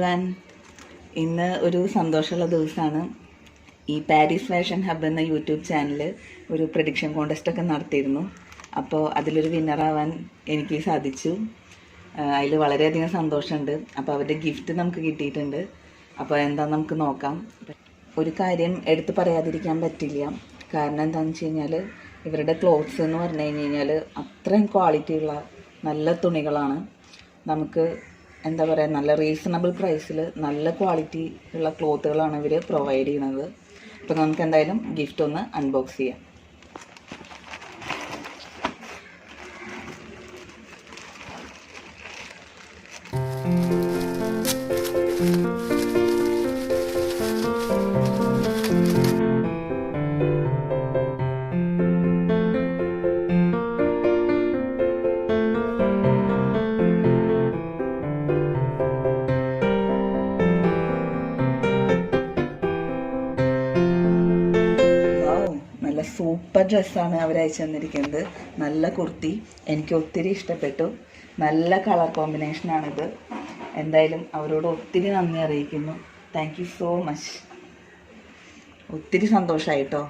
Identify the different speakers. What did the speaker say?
Speaker 1: Everyone, ഇന്ന് ഒരു സന്തോഷമുള്ള ദിവസമാണ്. ഈ പാരീസ് ഫാഷൻ ഹബ് എന്ന യൂട്യൂബ് ചാനൽ ഒരു പ്രഡിക്ഷൻ കോൺടെസ്റ്റൊക്കെ നടത്തിയിരുന്നു. അപ്പോൾ അതിലൊരു വിന്നറാവാൻ എനിക്ക് സാധിച്ചു. അതിൽ വളരെയധികം സന്തോഷമുണ്ട്. അപ്പോൾ അവരുടെ ഗിഫ്റ്റ് നമുക്ക് കിട്ടിയിട്ടുണ്ട്. അപ്പോൾ എന്താ നമുക്ക് നോക്കാം. ഒരു കാര്യം എടുത്ത് പറയാതിരിക്കാൻ പറ്റില്ല. കാരണം എന്താണെന്ന് വെച്ച് കഴിഞ്ഞാൽ ഇവരുടെ ക്ലോത്ത്സ് എന്ന് പറഞ്ഞു കഴിഞ്ഞാൽ അത്രയും ക്വാളിറ്റിയുള്ള നല്ല തുണികളാണ്. നമുക്ക് എന്താ പറയുക, നല്ല റീസണബിൾ പ്രൈസിൽ നല്ല ക്വാളിറ്റി ഉള്ള ക്ലോത്തുകളാണ് ഇവർ പ്രൊവൈഡ് ചെയ്യുന്നത്. അപ്പോൾ നമുക്ക് എന്തായാലും ഗിഫ്റ്റ് ഒന്ന് അൺബോക്സ് ചെയ്യാം. നല്ല സൂപ്പർ ഡ്രസ്സാണ് അവർ അയച്ചു തന്നിരിക്കുന്നത്. നല്ല കുർത്തി എനിക്ക് ഒത്തിരി ഇഷ്ടപ്പെട്ടു. നല്ല കളർ കോമ്പിനേഷനാണിത്. എന്തായാലും അവരോട് ഒത്തിരി നന്ദി അറിയിക്കുന്നു. Thank you so much. ഒത്തിരി സന്തോഷമായിട്ടോ.